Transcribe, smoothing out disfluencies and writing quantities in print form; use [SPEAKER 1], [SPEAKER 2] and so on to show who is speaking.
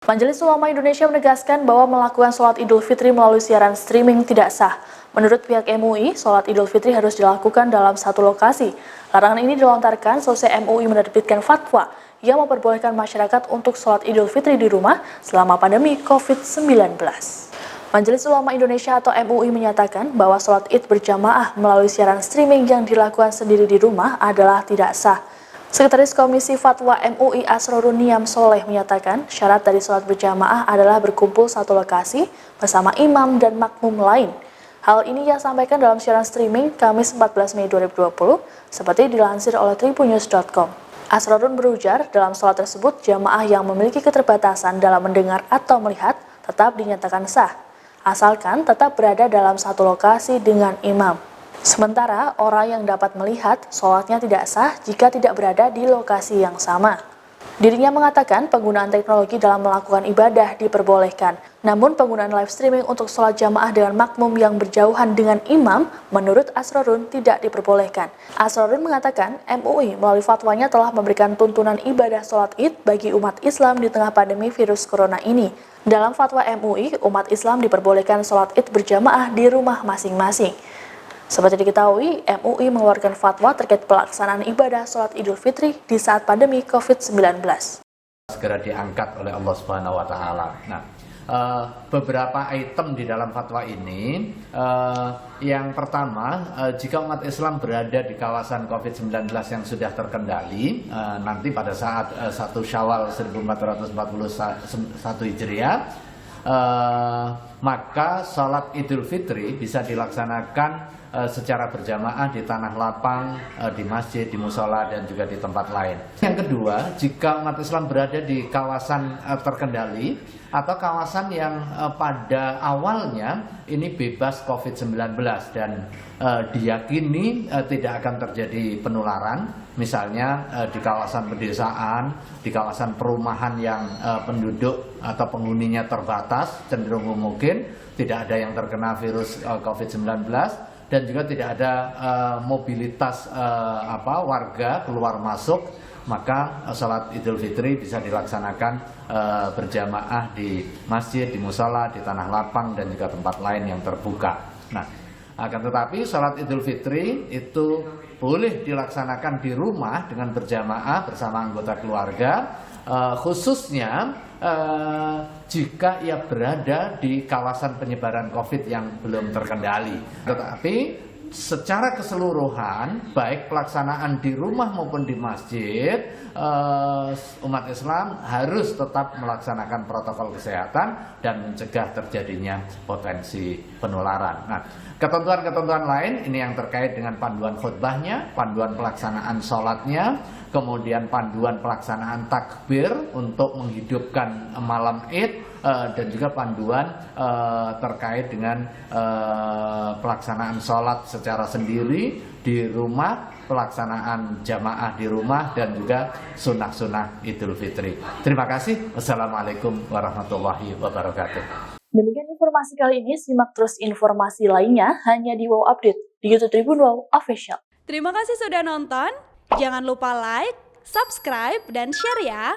[SPEAKER 1] Majelis Ulama Indonesia menegaskan bahwa melakukan sholat Idul Fitri melalui siaran streaming tidak sah. Menurut pihak MUI, sholat Idul Fitri harus dilakukan dalam satu lokasi. Larangan ini dilontarkan selesai MUI menerbitkan fatwa yang memperbolehkan masyarakat untuk sholat Idul Fitri di rumah selama pandemi COVID-19. Majelis Ulama Indonesia atau MUI menyatakan bahwa sholat Id berjamaah melalui siaran streaming yang dilakukan sendiri di rumah adalah tidak sah. Sekretaris Komisi Fatwa MUI Asrorun Niam Soleh menyatakan syarat dari sholat berjamaah adalah berkumpul satu lokasi bersama imam dan makmum lain. Hal ini ia sampaikan dalam siaran streaming Kamis 14 Mei 2020 seperti dilansir oleh tribunnews.com. Asrorun berujar dalam sholat tersebut jamaah yang memiliki keterbatasan dalam mendengar atau melihat tetap dinyatakan sah, asalkan tetap berada dalam satu lokasi dengan imam. Sementara orang yang dapat melihat sholatnya tidak sah jika tidak berada di lokasi yang sama. Dirinya mengatakan penggunaan teknologi dalam melakukan ibadah diperbolehkan, namun penggunaan live streaming untuk sholat jamaah dengan makmum yang berjauhan dengan imam menurut Asrorun tidak diperbolehkan. Asrorun mengatakan MUI melalui fatwanya telah memberikan tuntunan ibadah sholat Id bagi umat Islam di tengah pandemi virus corona ini. Dalam fatwa MUI, umat Islam diperbolehkan sholat Id berjamaah di rumah masing-masing. Seperti diketahui, MUI mengeluarkan fatwa terkait pelaksanaan ibadah sholat Idul Fitri di saat pandemi COVID-19.
[SPEAKER 2] Segera diangkat oleh Allah Subhanahu wa Ta'ala. Nah, beberapa item di dalam fatwa ini, yang pertama, jika umat Islam berada di kawasan COVID-19 yang sudah terkendali, nanti pada saat 1 Syawal 1441 Hijriah, maka sholat Idul Fitri bisa dilaksanakan secara berjamaah di tanah lapang, di masjid, di musola, dan juga di tempat lain. Yang kedua, jika umat Islam berada di kawasan terkendali atau kawasan yang pada awalnya ini bebas COVID-19 dan diyakini tidak akan terjadi penularan, misalnya di kawasan pedesaan, di kawasan perumahan yang penduduk atau penghuninya terbatas, cenderung mungkin tidak ada yang terkena virus COVID-19, dan juga tidak ada mobilitas warga keluar masuk, maka sholat Idul Fitri bisa dilaksanakan berjamaah di masjid, di musola, di tanah lapang, dan juga tempat lain yang terbuka. Nah, akan tetapi sholat Idul Fitri itu boleh dilaksanakan di rumah dengan berjamaah bersama anggota keluarga, khususnya jika ia berada di kawasan penyebaran COVID yang belum terkendali. Tetapi secara keseluruhan, baik pelaksanaan di rumah maupun di masjid, umat Islam harus tetap melaksanakan protokol kesehatan dan mencegah terjadinya potensi penularan. Nah, ketentuan-ketentuan lain ini yang terkait dengan panduan khutbahnya, panduan pelaksanaan sholatnya, kemudian panduan pelaksanaan takbir untuk menghidupkan malam Id, dan juga panduan terkait dengan pelaksanaan sholat secara sendiri di rumah, pelaksanaan jamaah di rumah, dan juga sunnah-sunnah Idul Fitri. Terima kasih. Wassalamualaikum warahmatullahi wabarakatuh.
[SPEAKER 1] Demikian informasi kali ini, simak terus informasi lainnya hanya di WOW Update di YouTube Tribun WOW Official.
[SPEAKER 3] Terima kasih sudah nonton. Jangan lupa like, subscribe, dan share ya.